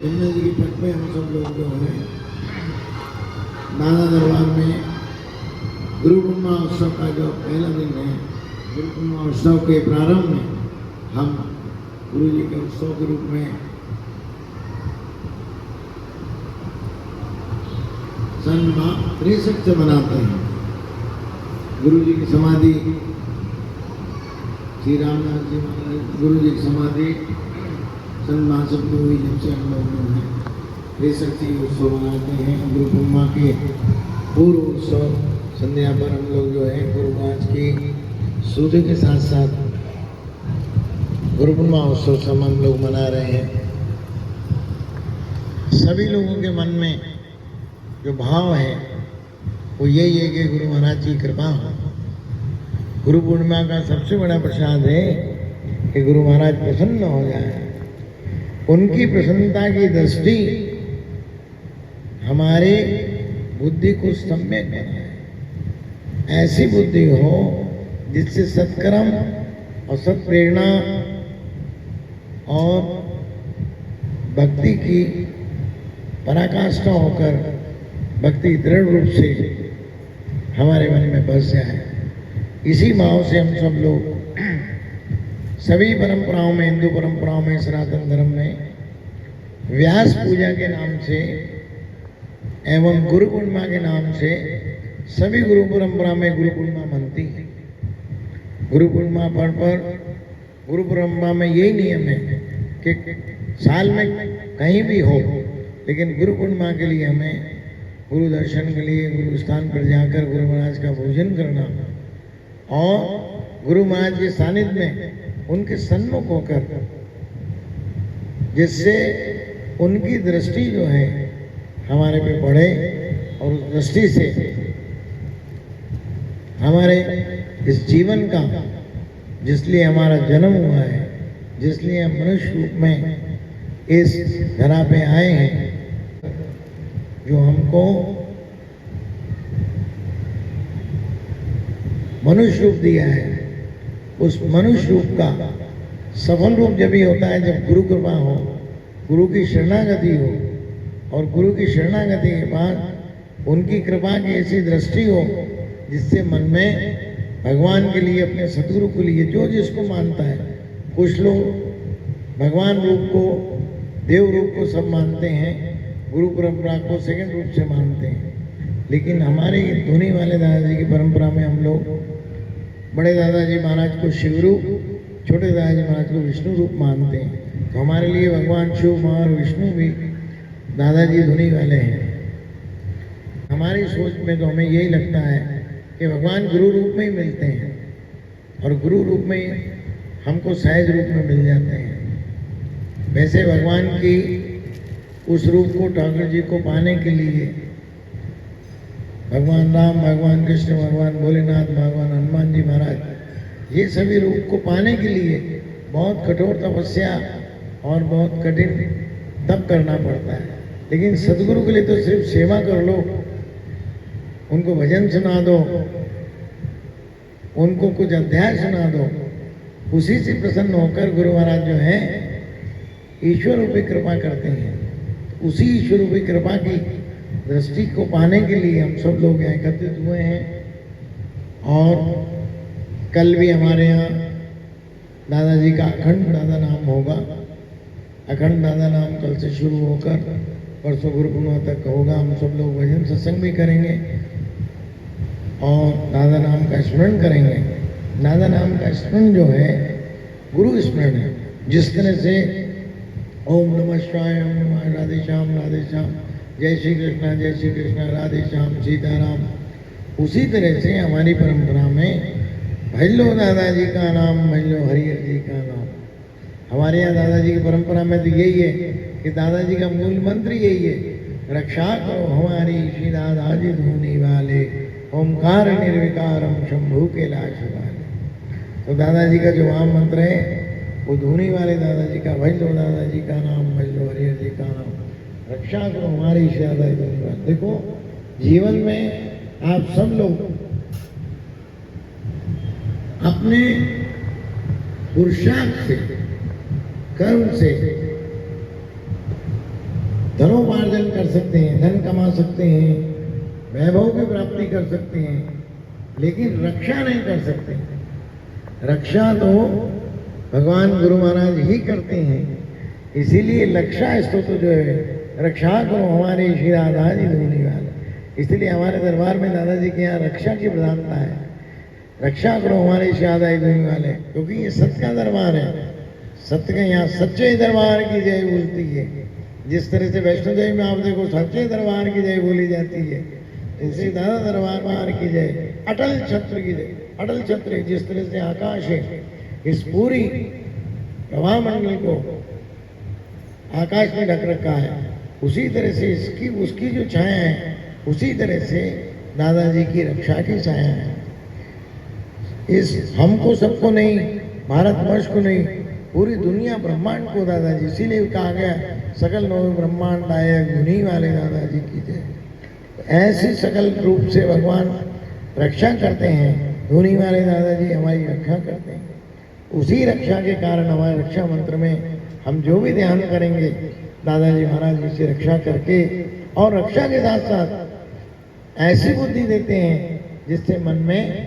यमुना जी के तट पे हम सब लोग जो हैं नाना दरबार में गुरु पूर्णिमा उत्सव का जो पहला दिन है, गुरु पूर्णिमा उत्सव के प्रारंभ में हम गुरु जी के उत्सव के रूप में सन 63 से मनाते हैं। गुरु जी की समाधि श्री रामनाथ जी महाराज गुरु जी की समाधि सन 62 में हुई, जब से हम लोग जो है 63 उत्सव मनाते हैं। गुरु पूर्णिमा के पूर्व उत्सव संध्या पर हम लोग जो है गुरु महाराज की सूर्य के साथ साथ गुरु पूर्णिमा उत्सव सब हम लोग मना रहे हैं। सभी लोगों के मन में जो भाव है वो यही है कि गुरु महाराज की कृपा हो। गुरु पूर्णिमा का सबसे बड़ा प्रसाद है कि गुरु महाराज प्रसन्न हो जाए। उनकी प्रसन्नता की दृष्टि हमारे बुद्धि को सम्यक बनाए, ऐसी बुद्धि हो जिससे सत्कर्म और सत्प्रेरणा और भक्ति की पराकाष्ठा होकर भक्ति दृढ़ रूप से हमारे मन में बस जाए। इसी भाव से हम सब लोग सभी परंपराओं में, हिंदू परंपराओं में, सनातन धर्म में व्यास पूजा के नाम से एवं गुरु पूर्णिमा के नाम से सभी गुरु परंपरा में गुरु पूर्णिमा मनती है। गुरु पूर्णिमा पर गुरु परंपरा में यही नियम है कि साल में कहीं भी हो, लेकिन गुरु पूर्णिमा के लिए हमें गुरु दर्शन के लिए गुरु स्थान पर जाकर गुरु महाराज का पूजन करना और गुरु महाराज के सानिध्य में उनके सन्मुख होकर, जिससे उनकी दृष्टि जो है हमारे पे पड़े और उस दृष्टि से हमारे इस जीवन का, जिसलिए हमारा जन्म हुआ है, जिसलिए हम मनुष्य रूप में इस धरा पे आए हैं, जो हमको मनुष्य रूप दिया है, उस मनुष्य रूप का सफल रूप जब ही होता है जब गुरु कृपा हो, गुरु की शरणागति हो, और गुरु की शरणागति के बाद उनकी कृपा की ऐसी दृष्टि हो जिससे मन में भगवान के लिए, अपने सतगुरु के लिए जो जिसको मानता है, कुछ लोग भगवान रूप को, देव रूप को सब मानते हैं, गुरु परंपरा को सेकंड रूप से मानते हैं। लेकिन हमारी धुनी वाले दादाजी की परंपरा में हम लोग बड़े दादाजी महाराज को शिव रूप, छोटे दादाजी महाराज को विष्णु रूप मानते हैं। तो हमारे लिए भगवान शिव और विष्णु भी दादाजी धुनी वाले हैं। हमारी सोच में तो हमें यही लगता है कि भगवान गुरु रूप में ही मिलते हैं और गुरु रूप में ही हमको सहज रूप में मिल जाते हैं। वैसे भगवान की उस रूप को, ठाकुर जी को पाने के लिए भगवान राम, भगवान कृष्ण, भगवान भोलेनाथ, भगवान हनुमान जी महाराज, ये सभी रूप को पाने के लिए बहुत कठोर तपस्या और बहुत कठिन तप करना पड़ता है। लेकिन सदगुरु के लिए तो सिर्फ सेवा कर लो, उनको भजन सुना दो, उनको कुछ अध्याय सुना दो, उसी से प्रसन्न होकर गुरु महाराज जो है ईश्वर रूपी कृपा करते हैं। उसी ईश्वर रूपी कृपा की दृष्टि को पाने के लिए हम सब लोग यहाँ एकत्रित हुए हैं। और कल भी हमारे यहाँ दादाजी का अखंड दादा नाम होगा। अखंड दादा नाम कल से शुरू होकर परसों गुरु पूर्णिमा तक होगा। हम सब लोग भजन सत्संग भी करेंगे और दादा नाम का स्मरण करेंगे। दादा नाम का स्मरण जो है गुरु स्मरण है। जिस तरह से ओम नमः शिवाय, ओम नमः राधे श्याम, राधे श्याम, जय श्री कृष्णा, जय श्री कृष्णा, राधे श्याम, सीताराम, उसी तरह से हमारी परंपरा में भज लो दादाजी का नाम, भज लो हरिहर जी का नाम। हमारे यहाँ दादाजी की परंपरा में तो यही है कि दादाजी का मूल मंत्र यही है, रक्षा करो हमारी श्री दादाजी धूनी वाले, ओमकार निर्विकारम शंभू के लाश वाले। तो दादाजी का जो आम मंत्र है वो धूनी वाले दादाजी का, भज लो दादाजी का नाम, भज लो हरिहर जी का नाम, रक्षा करो हमारी श्री दादाजी धूनी वाले। देखो, जीवन में आप सब लोग अपने पुरुषार्थ से, कर्म से धनोपार्जन कर सकते हैं, धन कमा सकते हैं, वैभव की प्राप्ति कर सकते हैं, लेकिन रक्षा नहीं कर सकते। रक्षा तो भगवान गुरु महाराज ही करते हैं। इसीलिए रक्षा स्तोत्र जो है, रक्षा करो हमारे श्री राधा जी धूनी वाले, इसलिए हमारे दरबार में दादाजी के यहाँ रक्षा की प्रधानता है। रक्षा करो हमारे श्री राधा जी धूनी वाले, क्योंकि ये सत्य का दरबार है। सत्य के यहाँ सच्चे दरबार की जय बोलती है। जिस तरह से वैष्णो देवी में आप देखो सच्चे दरबार की जय बोली जाती है, इसी दादा दरबार की जय, अटल छत्र की जय। अटल छत्र जिस तरह से आकाश है, इस पूरी प्रभामंडल को आकाश में ढक रखा है, उसी तरह से इसकी उसकी जो छाया है, उसी तरह से दादाजी की रक्षा की छाया है। इस हमको सबको नहीं, भारतवर्ष को नहीं, पूरी दुनिया ब्रह्मांड को दादाजी, इसीलिए कहा गया सकल नव ब्रह्मांड नायक धुनी वाले दादाजी की जय। ऐसे सकल रूप से भगवान रक्षा करते हैं। धुनी वाले दादाजी हमारी रक्षा करते हैं। उसी रक्षा के कारण हमारे रक्षा मंत्र में हम जो भी ध्यान करेंगे दादाजी महाराज जी से रक्षा करके, और रक्षा के साथ साथ ऐसी बुद्धि देते हैं जिससे मन में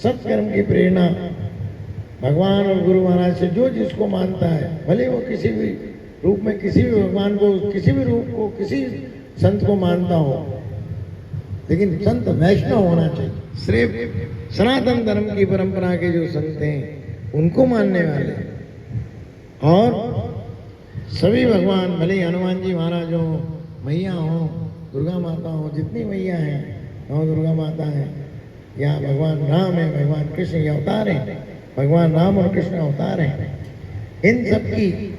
सत्कर्म की प्रेरणा, भगवान और गुरु महाराज से जो जिसको मानता है, भले वो किसी भी रूप में किसी भी भगवान को, किसी भी रूप को, किसी संत को मानता हो, लेकिन संत वैष्णव होना चाहिए। सिर्फ सनातन धर्म की परंपरा के जो संत हैं उनको मानने वाले, और सभी भगवान, भले हनुमान जी महाराज हो, मैया हो, दुर्गा माता हो, जितनी मैया हैं, नौ दुर्गा माता हैं, या भगवान राम है, भगवान कृष्ण ये अवतार हैं, भगवान राम और कृष्ण अवतार हैं, इन सब की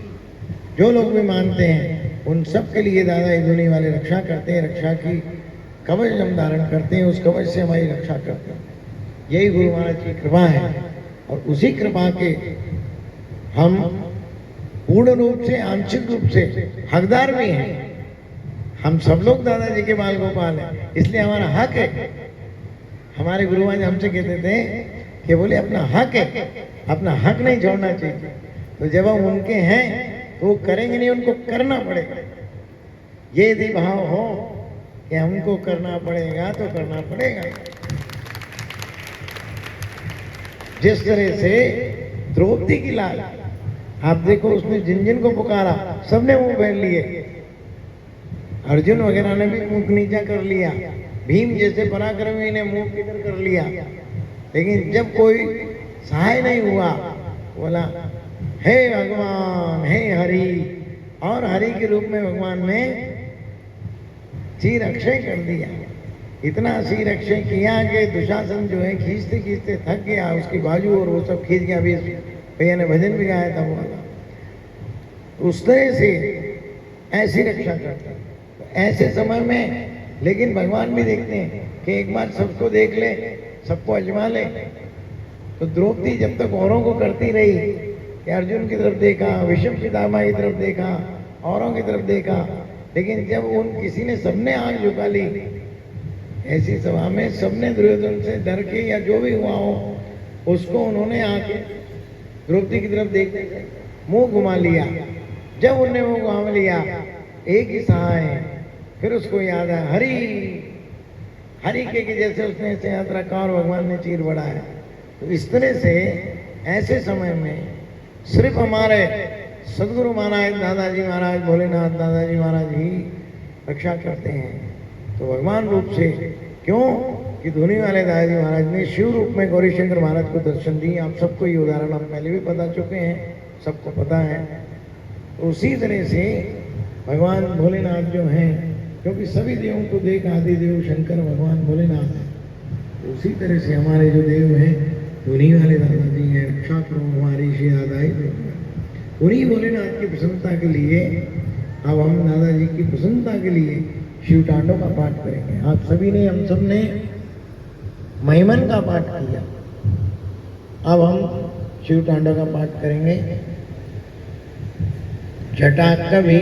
जो लोग भी मानते हैं उन सब के लिए दादा धुनी वाले रक्षा करते हैं। रक्षा की कवच हम धारण करते हैं, उस कवच से हमारी रक्षा करते हैं। यही गुरु महाराज की कृपा है, और उसी कृपा के हम पूर्ण रूप से, आंशिक रूप से हकदार भी हैं। हम सब लोग दादाजी के बाल गोपाल हैं, इसलिए हमारा हक है। हमारे गुरु महाराज हमसे कहते थे कि बोले अपना हक है, अपना हक नहीं छोड़ना चाहिए। तो जब हम उनके हैं तो वो करेंगे नहीं, उनको करना पड़ेगा। ये यदि भाव हो कि हमको करना पड़ेगा तो करना पड़ेगा। जिस तरह से द्रौपदी की लाल, आप देखो उसने जिन जिन को पुकारा सबने मुंह फेर लिए, अर्जुन वगैरह ने भी मुंह नीचा कर लिया, भीम जैसे पराक्रमी ने मुंह किधर कर लिया, लेकिन जब कोई सहाय नहीं हुआ, बोला हे भगवान, हे हरि, और हरि के रूप में भगवान ने चीर अक्षय कर दिया। इतना चीर अक्षय किया कि दुशासन जो है खींचते खींचते थक गया, उसकी बाजू और वो सब खींच गया। अभी भैया ने भजन भी गाया था, वो उस तरह से ऐसी रक्षा करता। ऐसे समय में लेकिन भगवान भी देखते हैं कि एक बार सबको देख ले, सबको अजमा ले। तो द्रौपदी जब तक औरों को करती रही कि अर्जुन की तरफ देखा, विषम पितामह की तरफ देखा, औरों की तरफ देखा, लेकिन जब उन किसी ने सबने आंख झुका ली, ऐसी सभा में सबने दुर्योधन से डर के या जो भी हुआ हो, उसको उन्होंने आके द्रौपदी की तरफ देखते मुंह घुमा लिया। जब उन्होंने मुंह घुमा लिया, एक ही सहाय है, फिर उसको याद है हरि, हरि के जैसे उसने ऐसे हाथ रखा और भगवान ने चीर बढ़ाया। तो इस तरह से ऐसे समय में सिर्फ हमारे सदगुरु महाराज, दादाजी महाराज, भोलेनाथ दादाजी महाराज ही रक्षा करते हैं। तो भगवान रूप से क्यों कि धुनी वाले दादाजी महाराज ने शिव रूप में गौरी शंकर महाराज को दर्शन दिए। आप सबको ये उदाहरण आप पहले भी बता चुके हैं, सबको पता है। तो उसी तरह से भगवान भोलेनाथ जो हैं, क्योंकि सभी देवों को देख आदि देव शंकर भगवान भोलेनाथ है, तो उसी तरह से हमारे जो देव हैं धुनी वाले दादाजी हैं। रक्षा करो हमारी श्री दादा ही। उन्हीं भोलेनाथ की प्रसन्नता के लिए अब हम दादाजी की प्रसन्नता के लिए शिव तांडव का पाठ करेंगे। आप सभी ने, हम सब ने महिमन का पाठ किया, अब हम शिव तांडव का पाठ करेंगे। जटा कवि